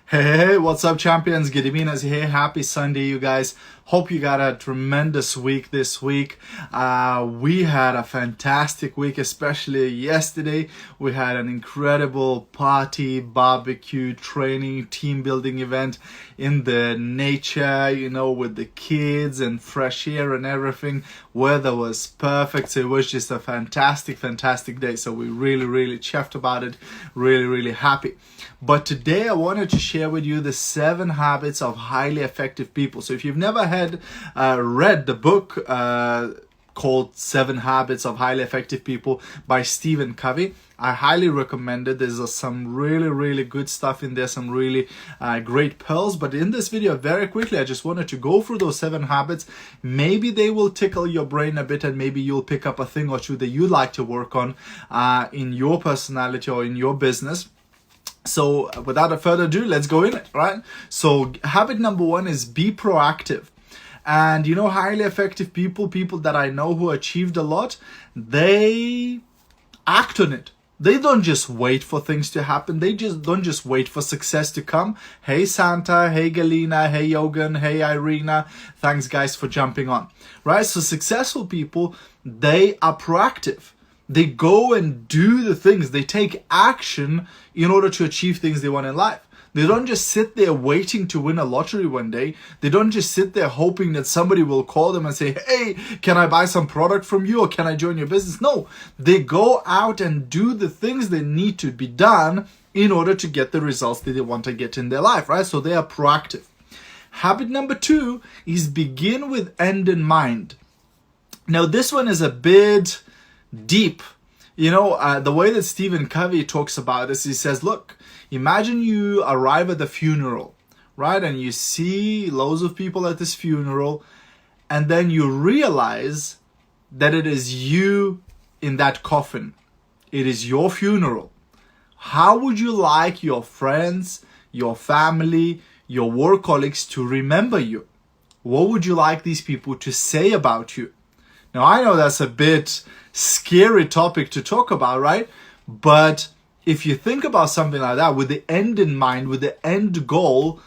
Hey, what's up, champions? Gediminas here. Happy Sunday, you guys. Hope you got a tremendous week this week. We had a fantastic week, especially yesterday. We had an incredible party, barbecue, training, team building event in the nature, with the kids and fresh air and everything. Weather was perfect. So it was just a fantastic day. So we really chuffed about it. Really happy. But today I wanted to share with you the 7 habits of highly effective people. So if you've never read the book called 7 Habits of Highly Effective People by Stephen Covey, I highly recommend it. There's some really good stuff in there, some really great pearls. But in this video, very quickly, I just wanted to go through those 7 habits. Maybe they will tickle your brain a bit, and maybe you'll pick up a thing or two that you'd like to work on in your personality or in your business. So without further ado, let's go in it, right? So habit number 1 is be proactive. And highly effective people that I know who achieved a lot, they act on it. They don't just wait for things to happen. They just don't just wait for success to come. Hey Santa, hey Galina, hey Yogan, hey Irina. Thanks guys for jumping on, right? So successful people, they are proactive. They go and do the things. They take action in order to achieve things they want in life. They don't just sit there waiting to win a lottery one day. They don't just sit there hoping that somebody will call them and say, hey, can I buy some product from you or can I join your business? No, they go out and do the things that need to be done in order to get the results that they want to get in their life, right? So they are proactive. Habit number 2 is begin with end in mind. Now, this one is a bit deep. The way that Stephen Covey talks about this, he says, look, imagine you arrive at the funeral, right? And you see loads of people at this funeral, and then you realize that it is you in that coffin. It is your funeral. How would you like your friends, your family, your work colleagues to remember you? What would you like these people to say about you? Now, I know that's a bit scary topic to talk about, right? But if you think about something like that with the end in mind, with the end goal,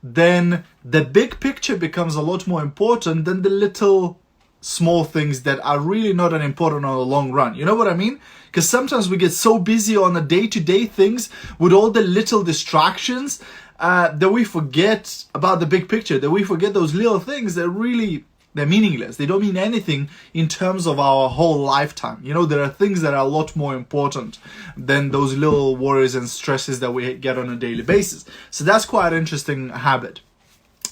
then the big picture becomes a lot more important than the little small things that are really not an important on the long run. You know what I mean? Because sometimes we get so busy on the day-to-day things with all the little distractions that we forget about the big picture, that we forget those little things that really, they're meaningless. They don't mean anything in terms of our whole lifetime. There are things that are a lot more important than those little worries and stresses that we get on a daily basis. So that's quite an interesting habit.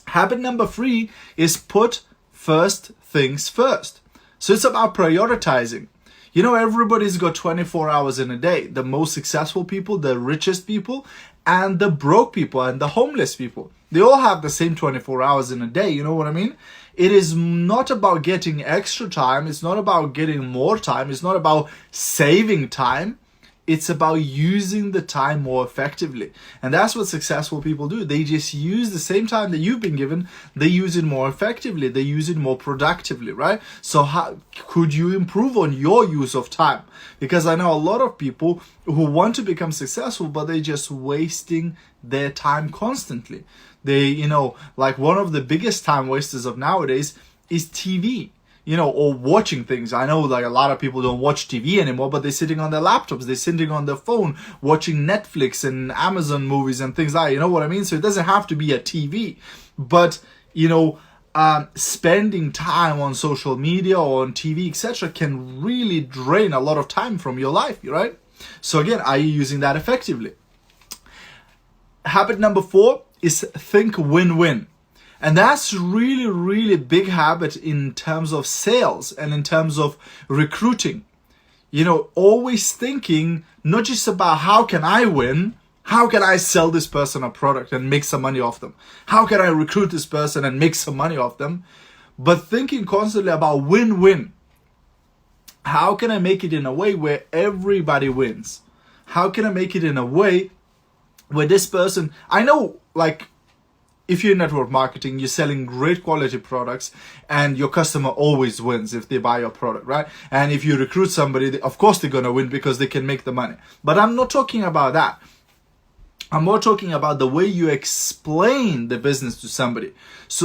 Habit number 3 is put first things first. So it's about prioritizing. Everybody's got 24 hours in a day. The most successful people, the richest people, and the broke people, and the homeless people. They all have the same 24 hours in a day. You know what I mean? It is not about getting extra time. It's not about getting more time. It's not about saving time. It's about using the time more effectively. And that's what successful people do. They just use the same time that you've been given. They use it more effectively. They use it more productively, right? So how could you improve on your use of time? Because I know a lot of people who want to become successful, but they're just wasting their time constantly. They, like one of the biggest time wasters of nowadays is TV. Or watching things. I know like a lot of people don't watch TV anymore, but they're sitting on their laptops, they're sitting on their phone, watching Netflix and Amazon movies and things like that. You know what I mean? So it doesn't have to be a TV, but spending time on social media or on TV, etc., can really drain a lot of time from your life, right? So again, are you using that effectively? Habit number 4 is think win-win. And that's really big habit in terms of sales and in terms of recruiting. Always thinking not just about how can I win, how can I sell this person a product and make some money off them? How can I recruit this person and make some money off them? But thinking constantly about win-win. How can I make it in a way where everybody wins? How can I make it in a way where this person, I know like, if you're in network marketing, you're selling great quality products and your customer always wins if they buy your product, right? And if you recruit somebody, of course they're going to win because they can make the money. But I'm not talking about that. I'm more talking about the way you explain the business to somebody,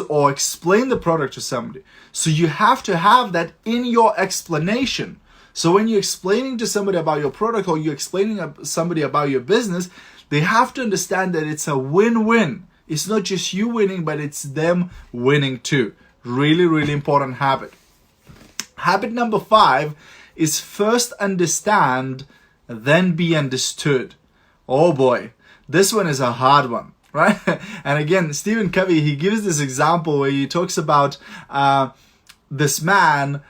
or explain the product to somebody. So you have to have that in your explanation. So when you're explaining to somebody about your product, or you're explaining to somebody about your business, they have to understand that it's a win-win. It's not just you winning, but it's them winning too. Really, really important habit. Habit number 5 is first understand, then be understood. Oh boy. This one is a hard one, right? And again, Stephen Covey, he gives this example where he talks about this man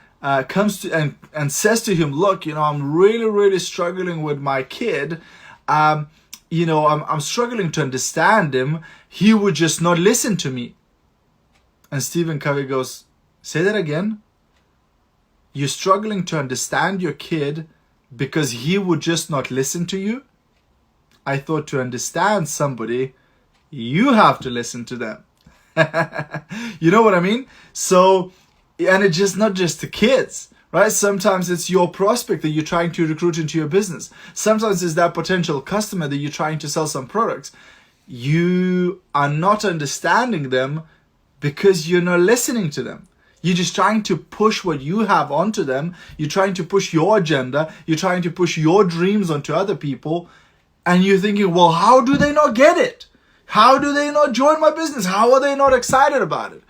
comes to and says to him, look, I'm really, really struggling with my kid. I'm struggling to understand him. He would just not listen to me. And Stephen Covey goes, say that again. You're struggling to understand your kid because he would just not listen to you? I thought to understand somebody, you have to listen to them. You know what I mean? So, and it's just not just the kids, right? Sometimes it's your prospect that you're trying to recruit into your business. Sometimes it's that potential customer that you're trying to sell some products. You are not understanding them because you're not listening to them. You're just trying to push what you have onto them. You're trying to push your agenda. You're trying to push your dreams onto other people. And you're thinking, well, how do they not get it? How do they not join my business? How are they not excited about it?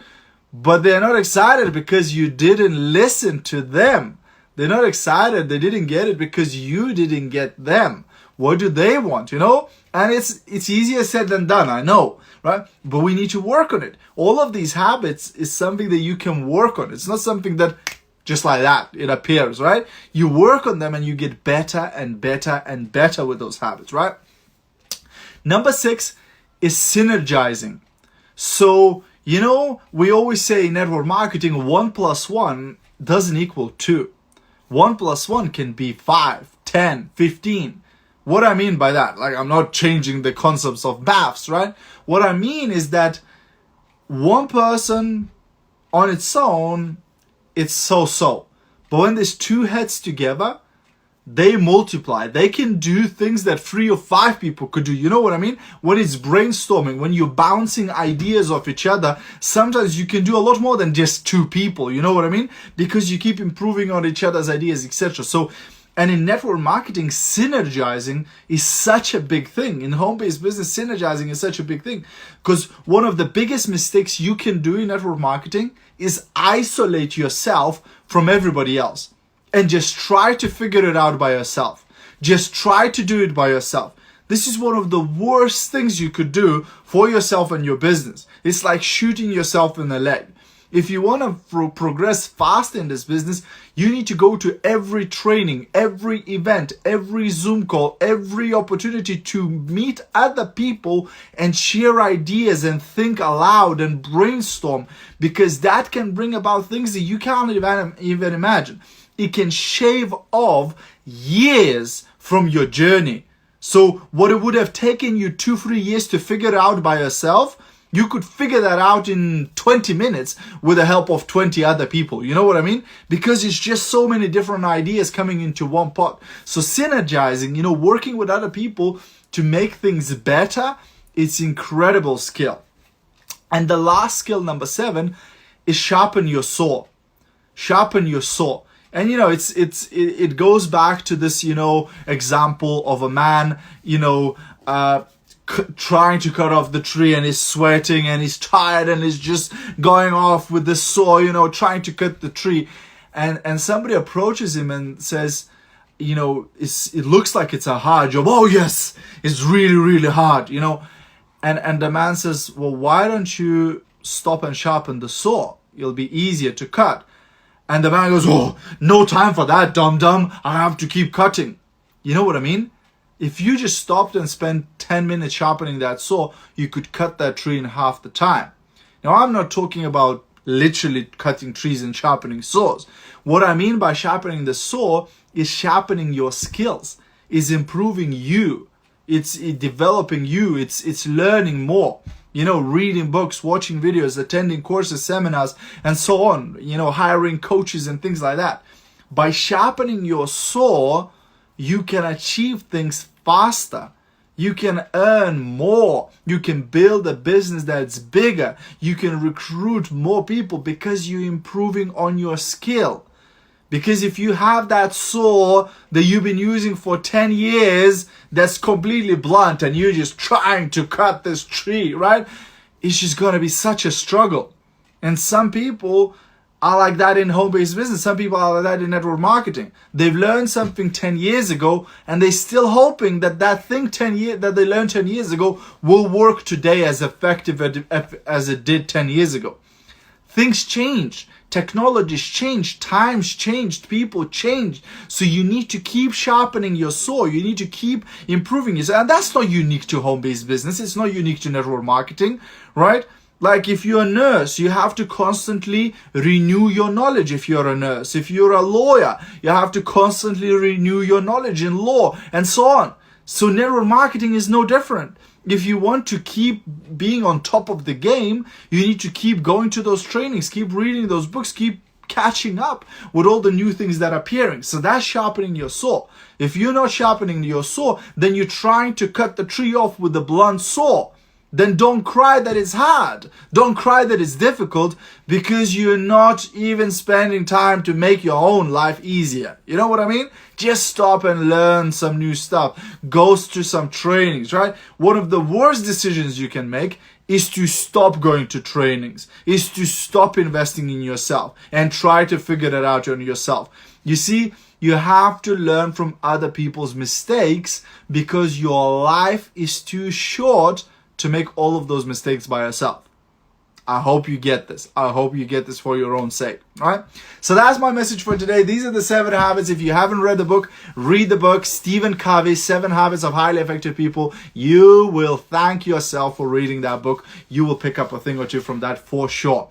But they're not excited because you didn't listen to them. They're not excited. They didn't get it because you didn't get them. What do they want, And it's easier said than done, I know, right? But we need to work on it. All of these habits is something that you can work on. It's not something that just like that, it appears, right? You work on them and you get better and better and better with those habits, right? Number 6 is synergizing. So, we always say in network marketing, 1 + 1 doesn't equal 2. 1 + 1 can be 5, 10, 15. What I mean by that, I'm not changing the concepts of maths, right? What I mean is that one person on its own, it's so. But when there's 2 heads together, they multiply. They can do things that 3 or 5 people could do. You know what I mean? When it's brainstorming, when you're bouncing ideas off each other, sometimes you can do a lot more than just 2 people. You know what I mean? Because you keep improving on each other's ideas, etc. So, and in network marketing, synergizing is such a big thing. In home-based business, synergizing is such a big thing. Because one of the biggest mistakes you can do in network marketing is isolate yourself from everybody else and just try to figure it out by yourself. Just try to do it by yourself. This is one of the worst things you could do for yourself and your business. It's like shooting yourself in the leg. If you want to progress fast in this business, you need to go to every training, every event, every Zoom call, every opportunity to meet other people and share ideas and think aloud and brainstorm, because that can bring about things that you can't even imagine. It can shave off years from your journey. So what it would have taken you 2-3 years to figure out by yourself, you could figure that out in 20 minutes with the help of 20 other people. You know what I mean? Because it's just so many different ideas coming into one pot. So synergizing, working with other people to make things better, it's incredible skill. And the last skill, number 7, is sharpen your saw. Sharpen your saw. And it goes back to this example of a man trying to cut off the tree, and he's sweating and he's tired and he's just going off with the saw, trying to cut the tree, and somebody approaches him and says, it looks like it's a hard job. Oh yes, it's really, really hard, and the man says, well, why don't you stop and sharpen the saw? It'll be easier to cut. And the man goes, oh, no time for that, dum-dum. I have to keep cutting. You know what I mean? If you just stopped and spent 10 minutes sharpening that saw, you could cut that tree in half the time. Now, I'm not talking about literally cutting trees and sharpening saws. What I mean by sharpening the saw is sharpening your skills, is improving you. It's developing you. It's learning more. Reading books, watching videos, attending courses, seminars, and so on. Hiring coaches and things like that. By sharpening your saw, you can achieve things faster. You can earn more. You can build a business that's bigger. You can recruit more people because you're improving on your skill. Because if you have that saw that you've been using for 10 years that's completely blunt and you're just trying to cut this tree, right? It's just going to be such a struggle. And some people are like that in home-based business. Some people are like that in network marketing. They've learned something 10 years ago and they're still hoping that that thing that they learned 10 years ago will work today as effective as it did 10 years ago. Things change. Technologies changed, times changed, people changed. So you need to keep sharpening your saw. You need to keep improving yourself. And that's not unique to home-based business. It's not unique to network marketing, right? Like if you're a nurse, you have to constantly renew your knowledge if you're a nurse. If you're a lawyer, you have to constantly renew your knowledge in law and so on. So network marketing is no different. If you want to keep being on top of the game, you need to keep going to those trainings, keep reading those books, keep catching up with all the new things that are appearing. So that's sharpening your saw. If you're not sharpening your saw, then you're trying to cut the tree off with a blunt saw. Then don't cry that it's hard. Don't cry that it's difficult because you're not even spending time to make your own life easier. You know what I mean? Just stop and learn some new stuff. Go to some trainings, right? One of the worst decisions you can make is to stop going to trainings, is to stop investing in yourself and try to figure that out on yourself. You see, you have to learn from other people's mistakes because your life is too short to make all of those mistakes by yourself. I hope you get this. I hope you get this for your own sake. All right. So that's my message for today. These are the 7 habits. If you haven't read the book, read the book. Stephen Covey's 7 Habits of Highly Effective People. You will thank yourself for reading that book. You will pick up a thing or two from that for sure.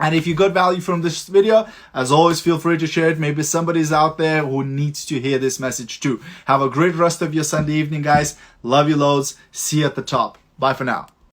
And if you got value from this video, as always, feel free to share it. Maybe somebody's out there who needs to hear this message too. Have a great rest of your Sunday evening, guys. Love you loads. See you at the top. Bye for now.